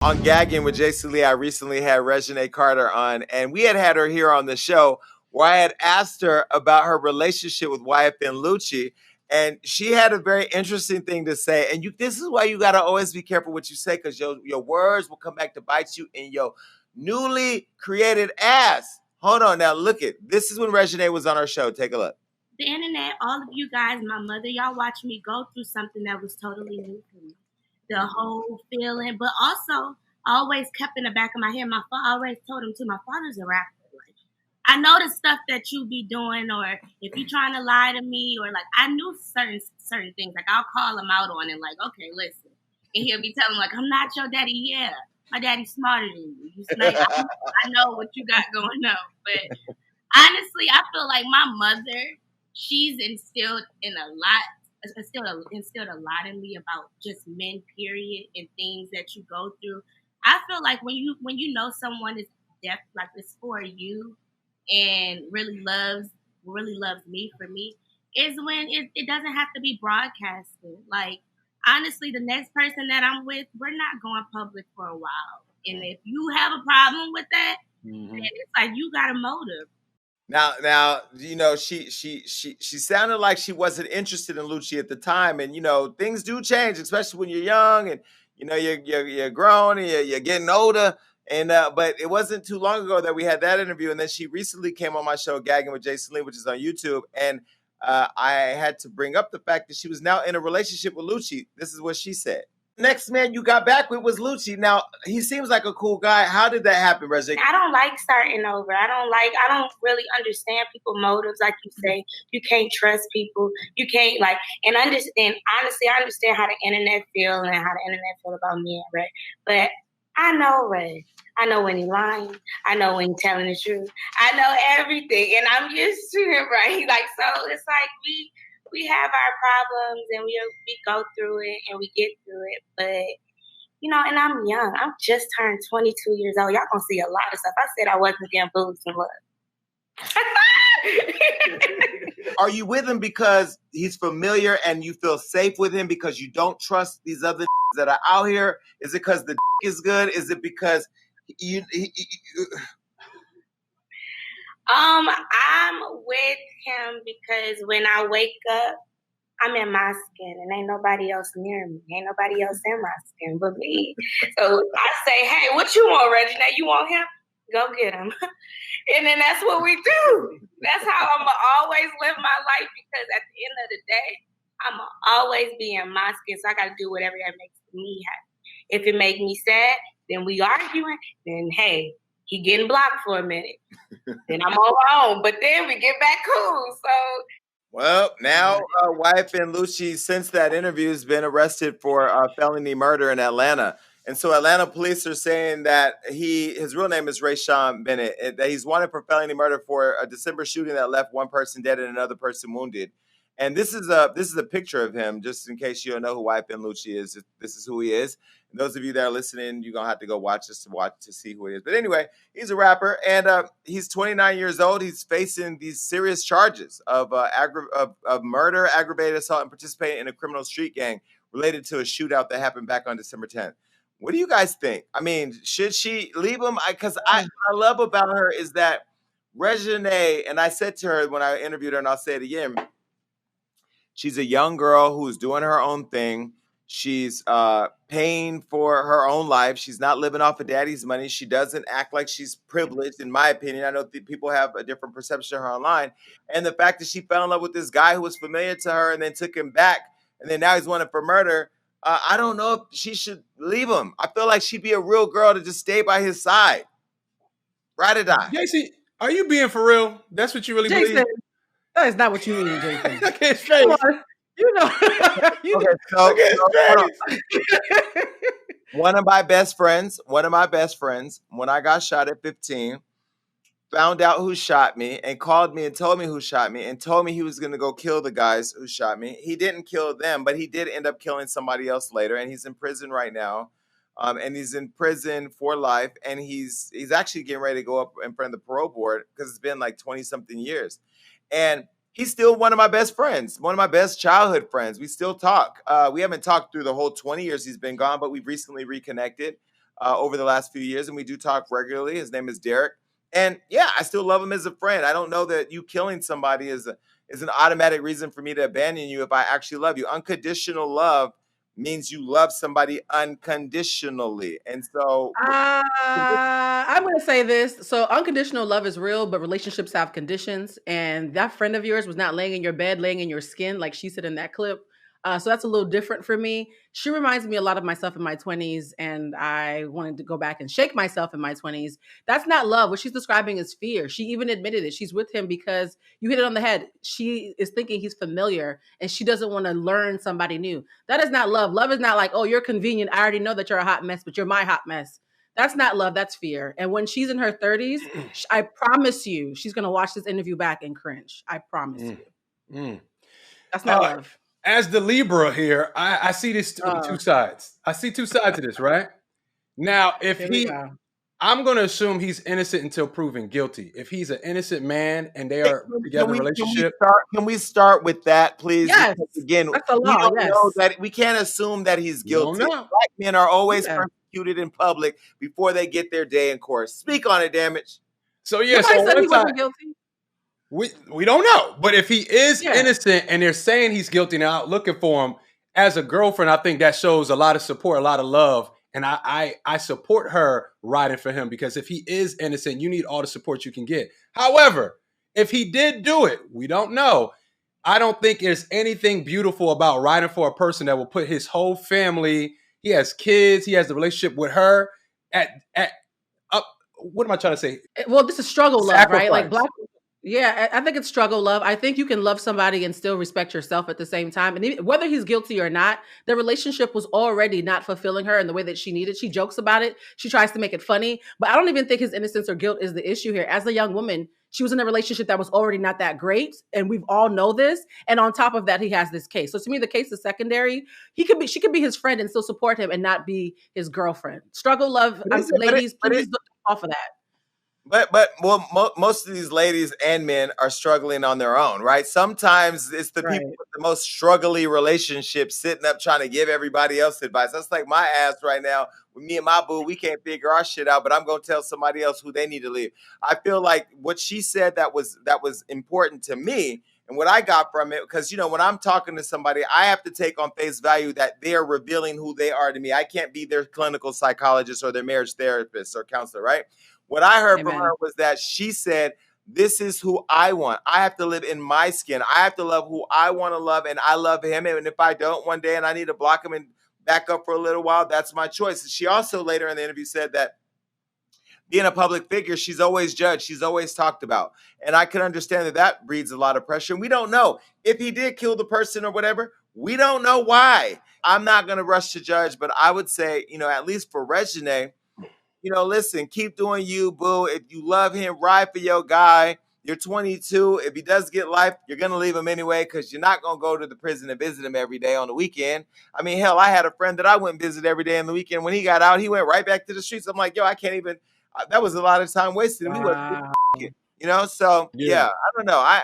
On Gagging with Jason Lee, I recently had Reginae Carter on, and we had her here on the show where I had asked her about her relationship with YFN Lucci, and she had a very interesting thing to say. And this is why you got to always be careful what you say, because your words will come back to bite you in your newly created ass. Hold on now, look it. This is when Reginae was on our show. Take a look. The internet, all of you guys, my mother, y'all watched me go through something that was totally new for me. The whole feeling, but also I always kept in the back of my head. I always told him too, my father's a rapper. Like, I know the stuff that you be doing, or if you're trying to lie to me, or like I knew certain things. Like I'll call him out on it, like, okay, listen, and he'll be telling like, I'm not your daddy. Yeah, my daddy's smarter than you. I know what you got going on, but honestly, I feel like my mother, she's instilled a lot in me about just men, period, and things that you go through. I feel like when you know someone is deaf, like this for you, and really loves me for me, is when it doesn't have to be broadcasted. Like honestly, the next person that I'm with, we're not going public for a while. And if you have a problem with that, then it's like you got a motive. Now, she sounded like she wasn't interested in Lucci at the time, and things do change, especially when you're young and you're grown and you're getting older. And but it wasn't too long ago that we had that interview, and then she recently came on my show, Gagging with Jason Lee, which is on YouTube, and I had to bring up the fact that she was now in a relationship with Lucci. This is what she said. Next man you got back with was Lucci. Now, he seems like a cool guy. How did that happen, Reggie? I don't like starting over. I don't really understand people's motives. Like you say, you can't trust people. You can't and understand, honestly, I understand how the internet feel and how the internet feel about me and Ray. But I know Ray. I know when he's lying. I know when he's telling the truth. I know everything. And I'm used to it, right? So it's like we have our problems and we go through it and we get through it. But, and I'm young. I'm just turned 22 years old. Y'all gonna see a lot of stuff. I said I wasn't getting boobs and love. Are you with him because he's familiar and you feel safe with him because you don't trust these other that are out here? Is it because the is good? Is it because I'm with him because when I wake up, I'm in my skin and ain't nobody else near me. Ain't nobody else in my skin but me. So I say, hey, what you want, Reginae? You want him? Go get him. And then that's what we do. That's how I'm going to always live my life, because at the end of the day, I'm going to always be in my skin. So I got to do whatever that makes me happy. If it makes me sad, then we arguing. Then, hey, he getting blocked for a minute. Then I'm on my own. But then we get back cool. So... Well, now YFN Lucci, since that interview, has been arrested for felony murder in Atlanta. And so Atlanta police are saying that his real name is Rayshawn Bennett, that he's wanted for felony murder for a December shooting that left one person dead and another person wounded. And this is a picture of him, just in case you don't know who YFN Lucci is. This is who he is. And those of you that are listening, you're going to have to go watch this to see who he is. But anyway, he's a rapper, and he's 29 years old. He's facing these serious charges of murder, aggravated assault, and participating in a criminal street gang related to a shootout that happened back on December 10th. What do you guys think? I mean, should she leave him? Because I love about her is that Reginae, and I said to her when I interviewed her, and I'll say it again, she's a young girl who's doing her own thing. She's paying for her own life. She's not living off of daddy's money. She doesn't act like she's privileged, in my opinion. I know people have a different perception of her online. And the fact that she fell in love with this guy who was familiar to her and then took him back, and then now he's wanted for murder, I don't know if she should leave him. I feel like she'd be a real girl to just stay by his side. Ride or die. JC, are you being for real? That's what you really Jason, believe? that is not what you mean, Jason. Look at his face. One of my best friends, when I got shot at 15, found out who shot me and called me and told me who shot me and told me he was going to go kill the guys who shot me. He didn't kill them, but he did end up killing somebody else later, and he's in prison right now. And he's in prison for life, and he's actually getting ready to go up in front of the parole board because it's been like 20-something years. And he's still one of my best friends, one of my best childhood friends. We still talk. We haven't talked through the whole 20 years he's been gone, but we've recently reconnected. over the last few years, and we do talk regularly. His name is Derek. And yeah, I still love him as a friend. I don't know that you killing somebody is an automatic reason for me to abandon you if I actually love you. Unconditional love means you love somebody unconditionally. And so I'm going to say this. So unconditional love is real, but relationships have conditions. And that friend of yours was not laying in your bed, laying in your skin like she said in that clip. So that's a little different for me. She reminds me a lot of myself in my 20s, and I wanted to go back and shake myself in my 20s. That's not love. What she's describing is fear. She even admitted it. She's with him because you hit it on the head. She is thinking he's familiar, and she doesn't want to learn somebody new. That is not love. Love is not like, oh, you're convenient. I already know that you're a hot mess, but you're my hot mess. That's not love. That's fear. And when she's in her 30s, I promise you, she's going to watch this interview back and cringe. I promise you. That's not love. As the Libra here, I see this two sides. I see two sides of this, right? Now, I'm going to assume he's innocent until proven guilty. If he's an innocent man and they are together in a relationship. Can we start with that, please? Yes. Because again, that's the law, we don't know that we can't assume that he's guilty. Black men are always persecuted in public before they get their day in court. Speak on it, Damage. So yes, said he wasn't guilty. We don't know, but if he is innocent and they're saying he's guilty now, looking for him as a girlfriend, I think that shows a lot of support, a lot of love, and I support her riding for him because if he is innocent, you need all the support you can get. However, if he did do it, we don't know. I don't think there's anything beautiful about riding for a person that will put his whole family. He has kids. He has the relationship with her at up. What am I trying to say? Well, this is struggle love, right? Like black. Yeah, I think it's struggle love. I think you can love somebody and still respect yourself at the same time. And whether he's guilty or not, the relationship was already not fulfilling her in the way that she needed. She jokes about it. She tries to make it funny. But I don't even think his innocence or guilt is the issue here. As a young woman, she was in a relationship that was already not that great. And we've all know this. And on top of that, he has this case. So to me, the case is secondary. She could be his friend and still support him and not be his girlfriend. Struggle love, ladies, please look off of that. But most of these ladies and men are struggling on their own, right? Sometimes it's the people with the most struggly relationships sitting up trying to give everybody else advice. That's like my ass right now. With me and my boo, we can't figure our shit out, but I'm going to tell somebody else who they need to leave. I feel like what she said that was important to me and what I got from it, because, when I'm talking to somebody, I have to take on face value that they're revealing who they are to me. I can't be their clinical psychologist or their marriage therapist or counselor, right? What I heard from her was that she said, this is who I want. I have to live in my skin. I have to love who I want to love, and I love him. And if I don't one day and I need to block him and back up for a little while, that's my choice. She also later in the interview said that being a public figure, she's always judged. She's always talked about. And I can understand that breeds a lot of pressure. And we don't know if he did kill the person or whatever. We don't know why. I'm not going to rush to judge, but I would say, at least for Reginae, listen, keep doing you, boo. If you love him, ride for your guy. You're 22. If he does get life, you're going to leave him anyway because you're not going to go to the prison and visit him every day on the weekend. I mean, hell, I had a friend that I went and visit every day on the weekend. When he got out, he went right back to the streets. I'm like, yo, I can't even. That was a lot of time wasted. Wow. So, yeah, I don't know. I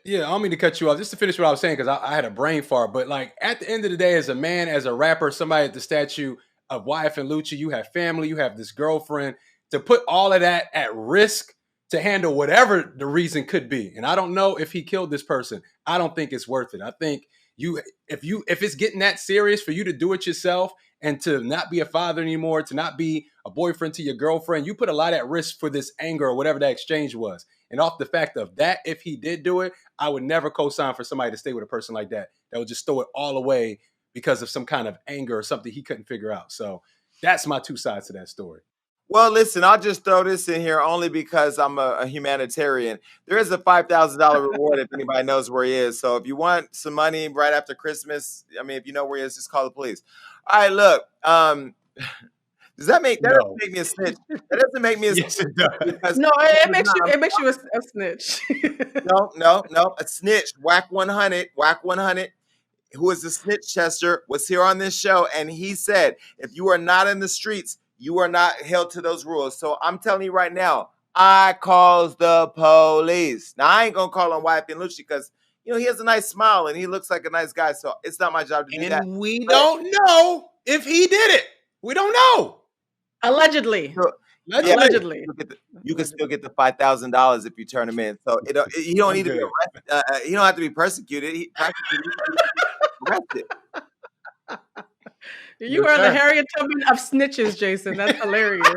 don't mean to cut you off. Just to finish what I was saying because I had a brain fart. But, like, at the end of the day, as a man, as a rapper, somebody at the statue of YFN Lucci, you have family, you have this girlfriend, to put all of that at risk to handle whatever the reason could be. And I don't know if he killed this person. I don't think it's worth it. I think if it's getting that serious for you to do it yourself and to not be a father anymore, to not be a boyfriend to your girlfriend, you put a lot at risk for this anger or whatever that exchange was. And off the fact of that, if he did do it, I would never co-sign for somebody to stay with a person like that would just throw it all away because of some kind of anger or something he couldn't figure out. So that's my two sides to that story. Well, listen, I'll just throw this in here only because I'm a humanitarian. There is a $5,000 reward if anybody knows where he is. So if you want some money right after Christmas, if you know where he is, just call the police. All right, look. Does that make doesn't make me a snitch? That doesn't make me a snitch. No, it makes you a snitch. No. A snitch. Whack 100. Who is the snitch tester, was here on this show, and he said, if you are not in the streets, you are not held to those rules. So I'm telling you right now, I calls the police. Now, I ain't going to call on YFN Lucci because, he has a nice smile and he looks like a nice guy. So it's not my job to do that. And we don't know if he did it. We don't know. Allegedly. So, Allegedly. Allegedly. you can still get the $5,000 if you turn him in. So you don't need to be arrested. You don't have to be persecuted. Arrested. You are the Harriet Tubman of snitches, Jason. That's hilarious.